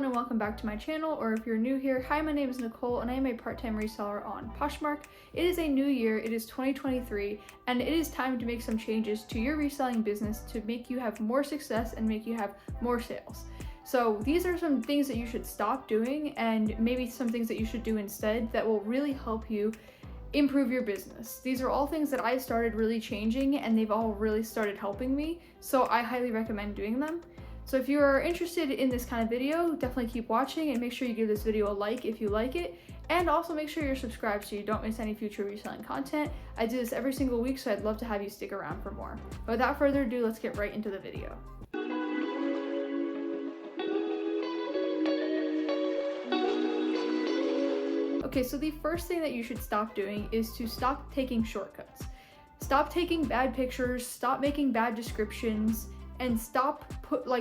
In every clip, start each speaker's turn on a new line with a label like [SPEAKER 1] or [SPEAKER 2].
[SPEAKER 1] and welcome back to my channel, or if you're new here, hi, my name is Nicole and I am a part-time reseller on Poshmark. It is a new year, it is 2023, and it is time to make some changes to your reselling business to make you have more success and make you have more sales. So these are some things that you should stop doing and maybe some things that you should do instead that will really help you improve your business. These are all things that I started really changing and they've all really started helping me, so I highly recommend doing them. So if you are interested in this kind of video, definitely keep watching and make sure you give this video a like if you like it, and also make sure you're subscribed so you don't miss any future reselling content. I do this every single week, so I'd love to have you stick around for more. But without further ado, let's get right into the video. Okay, so the first thing that you should stop doing is to stop taking shortcuts. Stop taking bad pictures, stop making bad descriptions, and stop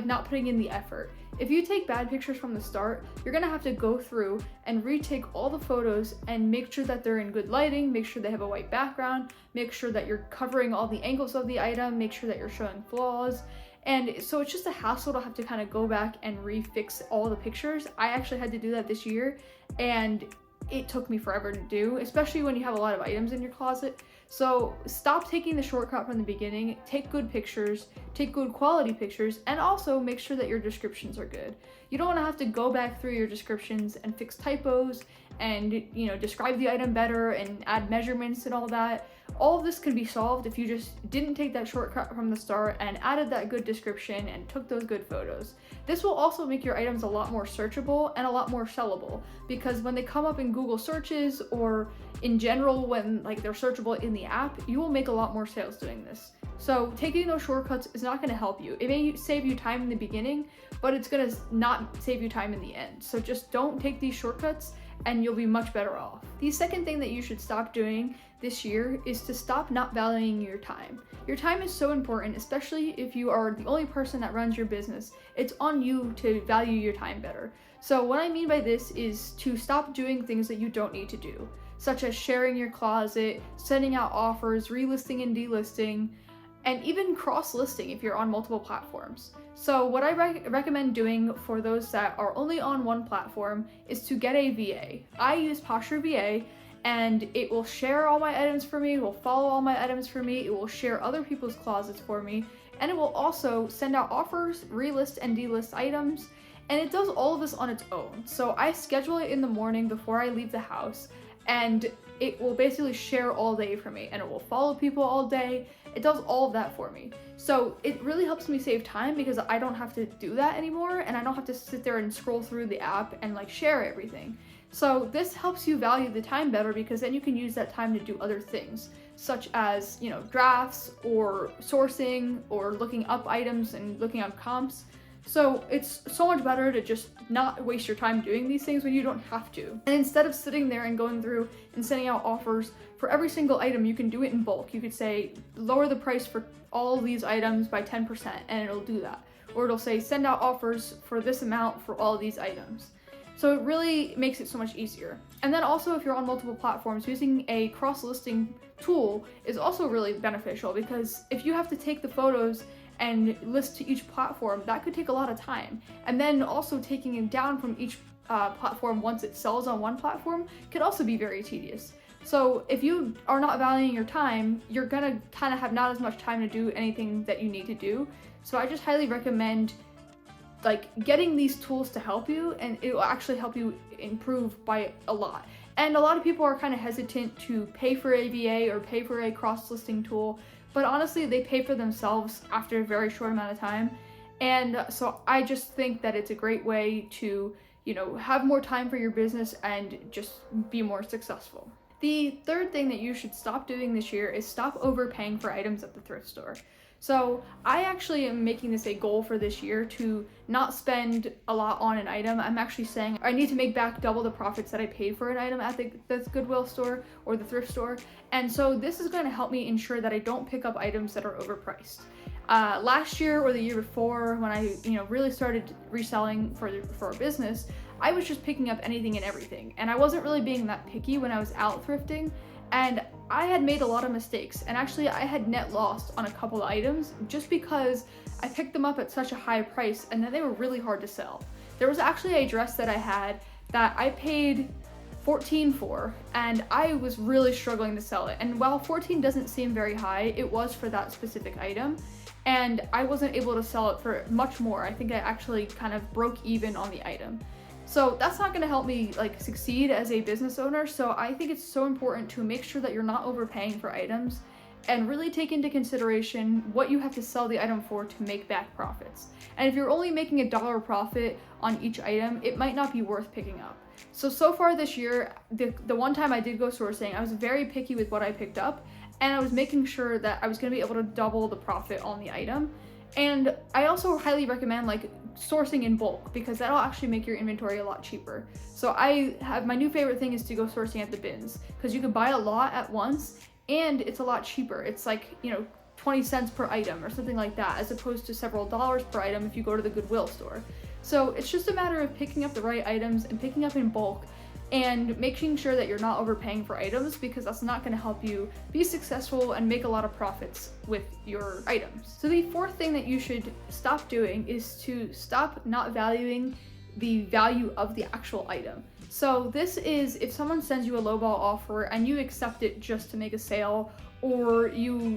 [SPEAKER 1] not putting in the effort. If you take bad pictures from the start, you're gonna have to go through and retake all the photos and make sure that they're in good lighting, make sure they have a white background, make sure that you're covering all the angles of the item, make sure that you're showing flaws. And so it's just a hassle to have to kind of go back and refix all the pictures. I actually had to do that this year, and it took me forever to do, especially when you have a lot of items in your closet. So stop taking the shortcut from the beginning, take good pictures, take good quality pictures, and also make sure that your descriptions are good. You don't want to have to go back through your descriptions and fix typos and, describe the item better and add measurements and all that. All of this can be solved if you just didn't take that shortcut from the start and added that good description and took those good photos. This will also make your items a lot more searchable and a lot more sellable, because when they come up in Google searches or in general when they're searchable in the app, you will make a lot more sales doing this. So taking those shortcuts is not going to help you. It may save you time in the beginning, but it's going to not save you time in the end. So just don't take these shortcuts and you'll be much better off. The second thing that you should stop doing this year is to stop not valuing your time. Your time is so important, especially if you are the only person that runs your business. It's on you to value your time better. So what I mean by this is to stop doing things that you don't need to do, such as sharing your closet, sending out offers, relisting and delisting, and even cross-listing if you're on multiple platforms. So what I recommend doing for those that are only on one platform is to get a VA. I use Posture VA, and it will share all my items for me, it will follow all my items for me, it will share other people's closets for me, and it will also send out offers, relist and delist items, and it does all of this on its own. So I schedule it in the morning before I leave the house, and it will basically share all day for me, and it will follow people all day. It does all of that for me. So it really helps me save time because I don't have to do that anymore, and I don't have to sit there and scroll through the app and share everything. So this helps you value the time better, because then you can use that time to do other things, such as, drafts or sourcing or looking up items and looking up comps. So it's so much better to just not waste your time doing these things when you don't have to. And instead of sitting there and going through and sending out offers for every single item, you can do it in bulk. You could say, lower the price for all these items by 10%, and it'll do that. Or it'll say, send out offers for this amount for all these items. So it really makes it so much easier. And then also, if you're on multiple platforms, using a cross-listing tool is also really beneficial, because if you have to take the photos and list to each platform, that could take a lot of time. And then also taking it down from each platform once it sells on one platform could also be very tedious. So if you are not valuing your time, you're gonna kind of have not as much time to do anything that you need to do. So I just highly recommend getting these tools to help you, and it will actually help you improve by a lot. And a lot of people are kind of hesitant to pay for a VA or pay for a cross-listing tool, but honestly, they pay for themselves after a very short amount of time. And so I just think that it's a great way to, have more time for your business and just be more successful. The third thing that you should stop doing this year is stop overpaying for items at the thrift store. So I actually am making this a goal for this year to not spend a lot on an item. I'm actually saying I need to make back double the profits that I paid for an item at the Goodwill store or the thrift store. And so this is going to help me ensure that I don't pick up items that are overpriced. Last year or the year before, when I really started reselling for a business, I was just picking up anything and everything, and I wasn't really being that picky when I was out thrifting. And I had made a lot of mistakes, and actually I had net lost on a couple of items just because I picked them up at such a high price and then they were really hard to sell. There was actually a dress that I had that I paid 14 for, and I was really struggling to sell it. And while 14 doesn't seem very high, it was for that specific item, and I wasn't able to sell it for much more. I think I actually kind of broke even on the item. So that's not going to help me like succeed as a business owner. So I think it's so important to make sure that you're not overpaying for items and really take into consideration what you have to sell the item for to make back profits. And if you're only making $1 profit on each item, it might not be worth picking up. So far this year, the one time I did go sourcing, I was very picky with what I picked up, and I was making sure that I was going to be able to double the profit on the item. And I also highly recommend like sourcing in bulk, because that'll actually make your inventory a lot cheaper. So my new favorite thing is to go sourcing at the bins, because you can buy a lot at once and it's a lot cheaper. It's like, 20 cents per item or something like that, as opposed to several dollars per item if you go to the Goodwill store. So it's just a matter of picking up the right items and picking up in bulk and making sure that you're not overpaying for items, because that's not going to help you be successful and make a lot of profits with your items. So the fourth thing that you should stop doing is to stop not valuing the value of the actual item. So this is if someone sends you a lowball offer and you accept it just to make a sale, or you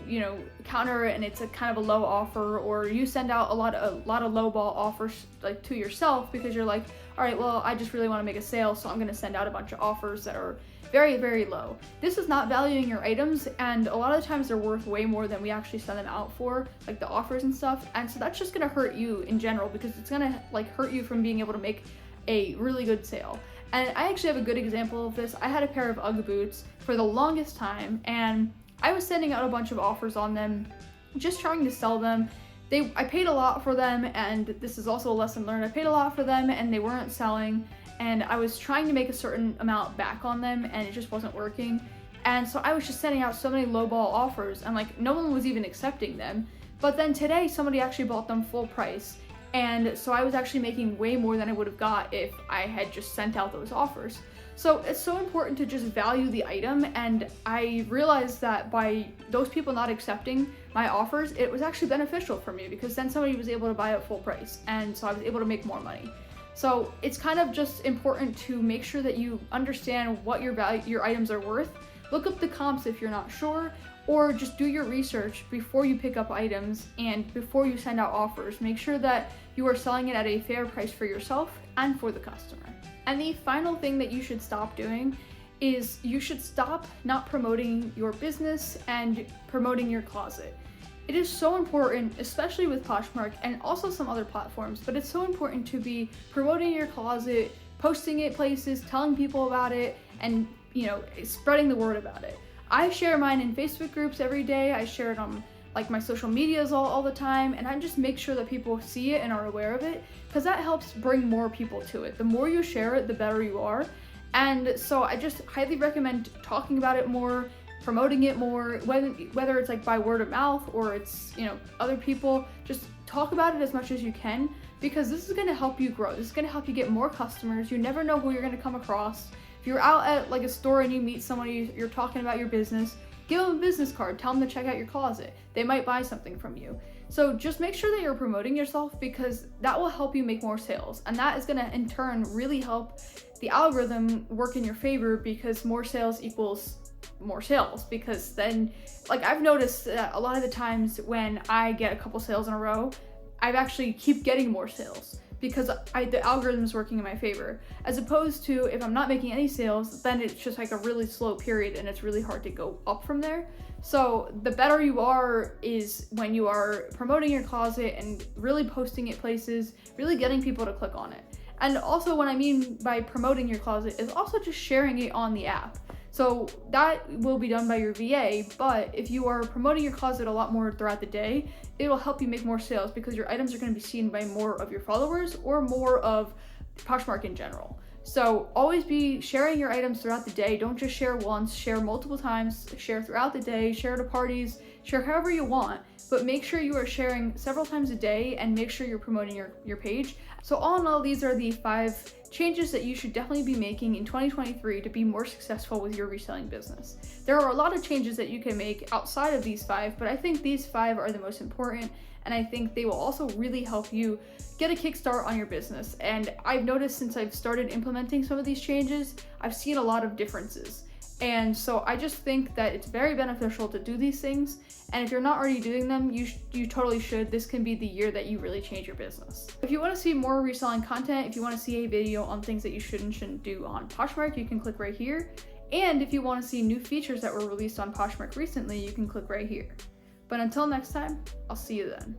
[SPEAKER 1] counter it and it's a kind of a low offer, or you send out a lot of lowball offers like to yourself because you're like, all right, well, I just really want to make a sale, so I'm going to send out a bunch of offers that are very, very low. This is not valuing your items, and a lot of the times they're worth way more than we actually send them out for, like the offers and stuff. And so that's just going to hurt you in general, because it's going to like hurt you from being able to make a really good sale. And I actually have a good example of this. I had a pair of UGG boots for the longest time, and I was sending out a bunch of offers on them, just trying to sell them. I paid a lot for them, and this is also a lesson learned. I paid a lot for them and they weren't selling, and I was trying to make a certain amount back on them and it just wasn't working. And so I was just sending out so many lowball offers, and like no one was even accepting them. But then today somebody actually bought them full price, and so I was actually making way more than I would have got if I had just sent out those offers. So it's so important to just value the item, and I realized that by those people not accepting my offers, it was actually beneficial for me, because then somebody was able to buy it full price, and so I was able to make more money. So it's kind of just important to make sure that you understand what your items are worth. Look up the comps if you're not sure, or just do your research before you pick up items and before you send out offers. Make sure that you are selling it at a fair price for yourself and for the customer. And the final thing that you should stop doing is you should stop not promoting your business and promoting your closet. It is so important, especially with Poshmark and also some other platforms, but it's so important to be promoting your closet, posting it places, telling people about it, and spreading the word about it. I share mine in Facebook groups every day. I share it on like my social medias all the time, and I just make sure that people see it and are aware of it, because that helps bring more people to it. The more you share it, the better you are. And so I just highly recommend talking about it more, promoting it more, whether it's like by word of mouth or it's other people. Just talk about it as much as you can, because this is going to help you grow. This is going to help you get more customers. You never know who you're going to come across. If you're out at like a store and you meet somebody, you're talking about your business, give them a business card, tell them to check out your closet. They might buy something from you. So just make sure that you're promoting yourself, because that will help you make more sales. And that is going to in turn really help the algorithm work in your favor, because more sales equals more sales. Because then, like, I've noticed that a lot of the times when I get a couple sales in a row, I actually keep getting more sales, because the algorithm is working in my favor, as opposed to if I'm not making any sales, then it's just like a really slow period and it's really hard to go up from there. So the better you are is when you are promoting your closet and really posting it places, really getting people to click on it. And also what I mean by promoting your closet is also just sharing it on the app. So that will be done by your VA, but if you are promoting your closet a lot more throughout the day, it will help you make more sales, because your items are going to be seen by more of your followers or more of Poshmark in general. So always be sharing your items throughout the day. Don't just share once, share multiple times, share throughout the day, share to parties, share however you want, but make sure you are sharing several times a day and make sure you're promoting your page. So all in all, these are the 5 changes that you should definitely be making in 2023 to be more successful with your reselling business. There are a lot of changes that you can make outside of these 5, but I think these 5 are the most important, and I think they will also really help you get a kickstart on your business. And I've noticed since I've started implementing some of these changes, I've seen a lot of differences. And so I just think that it's very beneficial to do these things. And if you're not already doing them, you totally should. This can be the year that you really change your business. If you want to see more reselling content, if you want to see a video on things that you should and shouldn't do on Poshmark, you can click right here. And if you want to see new features that were released on Poshmark recently, you can click right here. But until next time, I'll see you then.